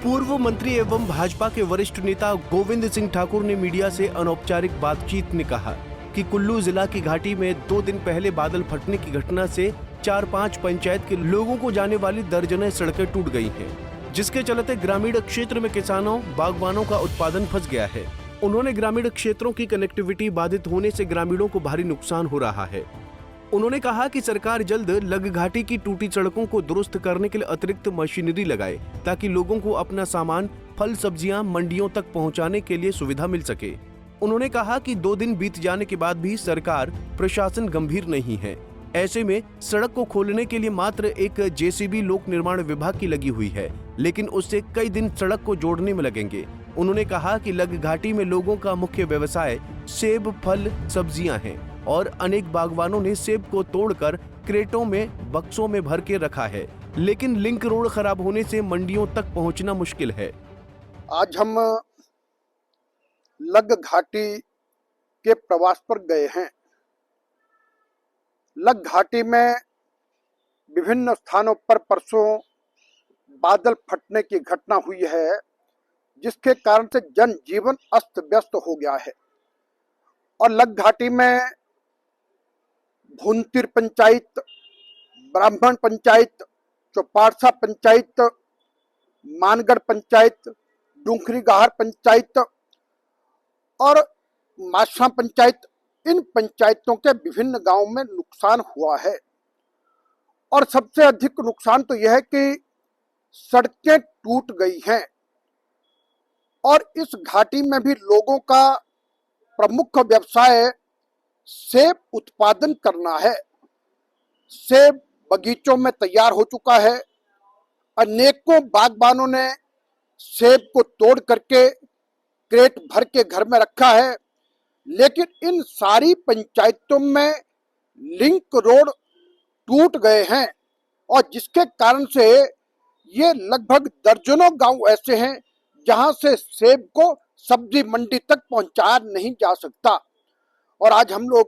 पूर्व मंत्री एवं भाजपा के वरिष्ठ नेता गोविंद सिंह ठाकुर ने मीडिया से अनौपचारिक बातचीत में कहा कि कुल्लू जिला की घाटी में 2 दिन पहले बादल फटने की घटना से 4-5 पंचायत के लोगों को जाने वाली दर्जनें सड़कें टूट गई हैं, जिसके चलते ग्रामीण क्षेत्र में किसानों बागवानों का उत्पादन फंस गया है। उन्होंने ग्रामीण क्षेत्रों की कनेक्टिविटी बाधित होने से ग्रामीणों को भारी नुकसान हो रहा है। उन्होंने कहा कि सरकार जल्द लग घाटी की टूटी सड़कों को दुरुस्त करने के लिए अतिरिक्त मशीनरी लगाए ताकि लोगों को अपना सामान, फल सब्जियां मंडियों तक पहुंचाने के लिए सुविधा मिल सके। उन्होंने कहा कि 2 दिन बीत जाने के बाद भी सरकार प्रशासन गंभीर नहीं है। ऐसे में सड़क को खोलने के लिए मात्र एक जेसीबी लोक निर्माण विभाग की लगी हुई है, लेकिन उससे कई दिन सड़क को जोड़ने में लगेंगे। उन्होंने कहा कि लग घाटी में लोगों का मुख्य व्यवसाय सेब, फल, सब्जियां हैं और अनेक बागवानों ने सेब को तोड़कर क्रेटों में बक्सों में भर के रखा है, लेकिन लिंक रोड खराब होने से मंडियों तक पहुंचना मुश्किल है। आज हम लग घाटी के प्रवास पर गए हैं। लग घाटी में विभिन्न स्थानों पर परसों बादल फटने की घटना हुई है, जिसके कारण से जनजीवन अस्त व्यस्त हो गया है और लग घाटी में भुनतिर पंचायत, ब्राह्मण पंचायत, चौपारसा पंचायत, मानगढ़ पंचायत, डूंखरीगाहर पंचायत और माशा पंचायत, इन पंचायतों के विभिन्न गांवों में नुकसान हुआ है। और सबसे अधिक नुकसान तो यह है कि सड़कें टूट गई हैं और इस घाटी में भी लोगों का प्रमुख व्यवसाय सेब उत्पादन करना है। सेब बगीचों में तैयार हो चुका है। अनेकों बागबानों ने सेब को तोड़ करके क्रेट भर के घर में रखा है, लेकिन इन सारी पंचायतों में लिंक रोड टूट गए हैं और जिसके कारण से ये लगभग दर्जनों गांव ऐसे हैं जहां से सेब को सब्जी मंडी तक पहुंचाया नहीं जा सकता। और आज हम लोग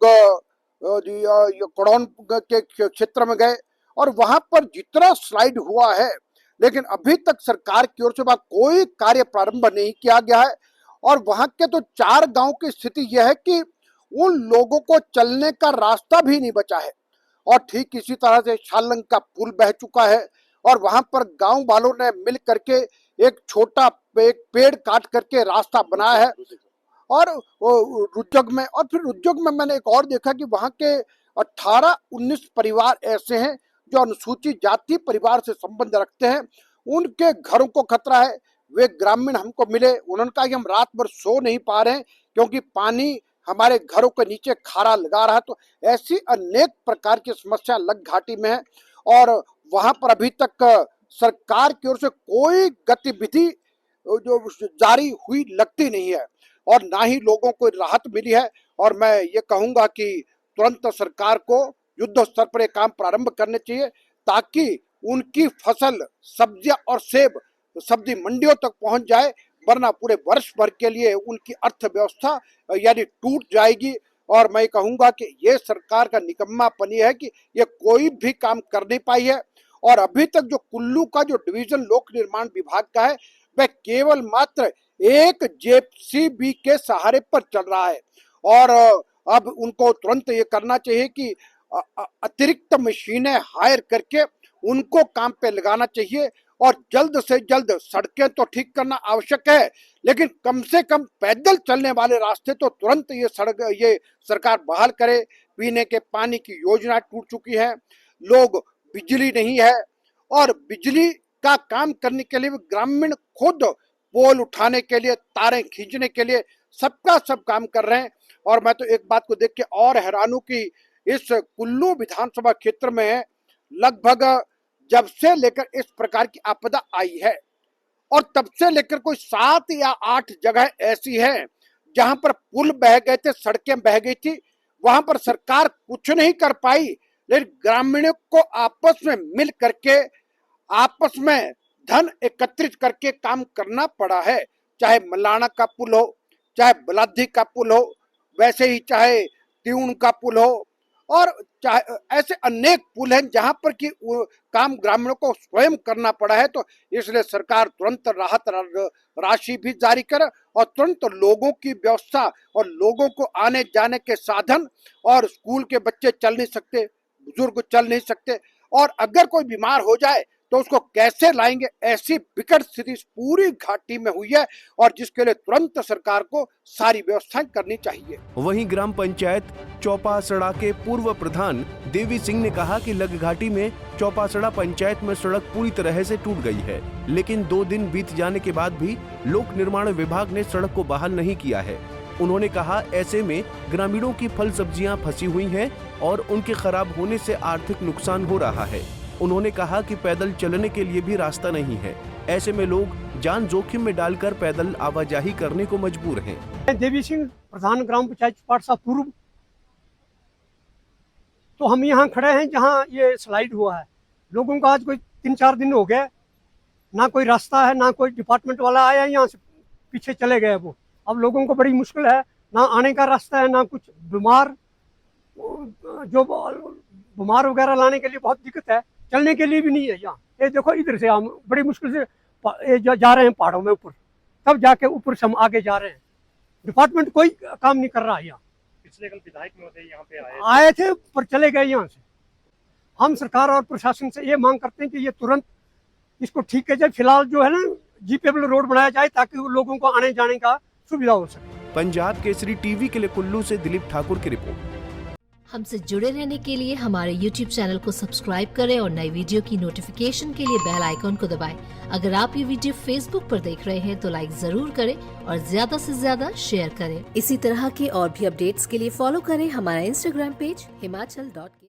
कड़ौन के क्षेत्र में गए और वहां पर जितना स्लाइड हुआ है, लेकिन अभी तक सरकार की ओर से वहां कोई कार्य प्रारंभ नहीं किया गया है। और वहां के तो 4 गांव की स्थिति यह है कि उन लोगों को चलने का रास्ता भी नहीं बचा है। और ठीक इसी तरह से शालंग का पुल बह चुका है और वहां पर गांव वालों ने मिल करके एक छोटा पेड़ काट करके रास्ता बनाया है। और रुज्जग में, और फिर रुज्जग में मैंने एक और देखा कि वहां के 18-19 परिवार ऐसे हैं जो अनुसूचित जाति परिवार से संबंध रखते हैं। उनके घरों को खतरा है। वे ग्रामीण हमको मिले, उन्होंने कहा कि हम रात भर सो नहीं पा रहे हैं क्योंकि पानी हमारे घरों के नीचे खारा लगा रहा है। तो ऐसी अनेक प्रकार की समस्या लग घाटी में है और वहां पर अभी तक सरकार की ओर से कोई गतिविधि जो जारी हुई लगती नहीं है और ना ही लोगों को राहत मिली है। और मैं ये कहूंगा कि तुरंत सरकार को युद्ध स्तर पर काम प्रारंभ करने चाहिए ताकि उनकी फसल, सब्जियां और सेब सब्जी मंडियों तक पहुंच जाए, वरना पूरे वर्ष भर के लिए उनकी अर्थव्यवस्था यानी टूट जाएगी। और मैं कहूंगा कि ये सरकार का निकम्मापन है कि ये कोई भी काम कर नहीं पाई है। और अभी तक जो कुल्लू का जो डिवीजन लोक निर्माण विभाग का है, वह केवल मात्र एक जेसीबी के सहारे पर चल रहा है। और अब उनको तुरंत ये करना चाहिए कि अतिरिक्त मशीनें हायर करके उनको काम पे लगाना चाहिए और जल्द से जल्द सड़कें तो ठीक करना आवश्यक है, लेकिन कम से कम पैदल चलने वाले रास्ते तो तुरंत ये सरकार बहाल करे। पीने के पानी की योजना टूट चुकी है, लोग, बिजली नहीं है और बिजली का काम करने के लिए ग्रामीण खुद पोल उठाने के लिए, तारें खींचने के लिए सबका सब काम कर रहे हैं। और मैं तो एक बात को देख के और हैरान हूं कि इस कुल्लू विधानसभा क्षेत्र में लगभग जब से लेकर इस प्रकार की आपदा आई है और तब से लेकर कोई 7 या 8 जगह ऐसी हैं जहां पर पुल बह गए थे, सड़कें बह गई थी, वहां पर सरकार कुछ नहीं कर पाई। लेकिन ग्रामीणों को आपस में मिल करके, आपस में धन एकत्रित करके काम करना पड़ा है। चाहे मलाना का पुल हो, चाहे बलाधी का पुल हो, वैसे ही चाहे त्यूण का पुल हो और ऐसे अनेक पुल हैं जहां पर कि काम ग्रामीणों को स्वयं करना पड़ा है। तो इसलिए सरकार तुरंत राहत राशि भी जारी करे और तुरंत लोगों की व्यवस्था और लोगों को आने जाने के साधन, और स्कूल के बच्चे चल नहीं सकते, बुजुर्ग चल नहीं सकते, और अगर कोई बीमार हो जाए तो उसको कैसे लाएंगे, ऐसी विकट स्थिति पूरी घाटी में हुई है और जिसके लिए तुरंत सरकार को सारी व्यवस्थाएं करनी चाहिए। वहीं ग्राम पंचायत चौपासड़ा के पूर्व प्रधान देवी सिंह ने कहा कि लग घाटी में चौपासड़ा पंचायत में सड़क पूरी तरह से टूट गई है, लेकिन 2 दिन बीत जाने के बाद भी लोक निर्माण विभाग ने सड़क को बहाल नहीं किया है। उन्होंने कहा ऐसे में ग्रामीणों की फल सब्जियां फंसी हुई हैं और उनके खराब होने से आर्थिक नुकसान हो रहा है। उन्होंने कहा कि पैदल चलने के लिए भी रास्ता नहीं है, ऐसे में लोग जान जोखिम में डालकर पैदल आवाजाही करने को मजबूर हैं। देवी सिंह, प्रधान ग्राम पंचायत पाठशाला पूर्व। तो हम यहाँ खड़े हैं जहाँ ये स्लाइड हुआ है। लोगों का आज कोई 3-4 दिन हो गए, ना कोई रास्ता है, ना कोई डिपार्टमेंट वाला आया, यहाँ से पीछे चले गए वो। अब लोगों को बड़ी मुश्किल है, ना आने का रास्ता है, ना कुछ बीमार वगैरह लाने के लिए बहुत दिक्कत है, चलने के लिए भी नहीं है यहाँ। ये देखो इधर से हम बड़ी मुश्किल से जा रहे हैं पहाड़ों में ऊपर, तब जाके ऊपर से हम आगे जा रहे हैं। डिपार्टमेंट कोई काम नहीं कर रहा है यहाँ। पिछले कल विधायक महोदय यहाँ पे आए थे पर चले गए यहाँ से। हम सरकार और प्रशासन से ये मांग करते हैं कि ये तुरंत इसको ठीक किया जाए। फिलहाल जो है ना जीपेबल रोड बनाया जाए ताकि लोगों को आने जाने का सुविधा हो सके। पंजाब केसरी टीवी के लिए कुल्लू से दिलीप ठाकुर की रिपोर्ट। हमसे जुड़े रहने के लिए हमारे YouTube चैनल को सब्सक्राइब करें और नई वीडियो की नोटिफिकेशन के लिए बेल आइकॉन को दबाएं। अगर आप ये वीडियो Facebook पर देख रहे हैं तो लाइक जरूर करें और ज्यादा से ज्यादा शेयर करें। इसी तरह के और भी अपडेट्स के लिए फॉलो करें हमारा Instagram पेज himachal.ke।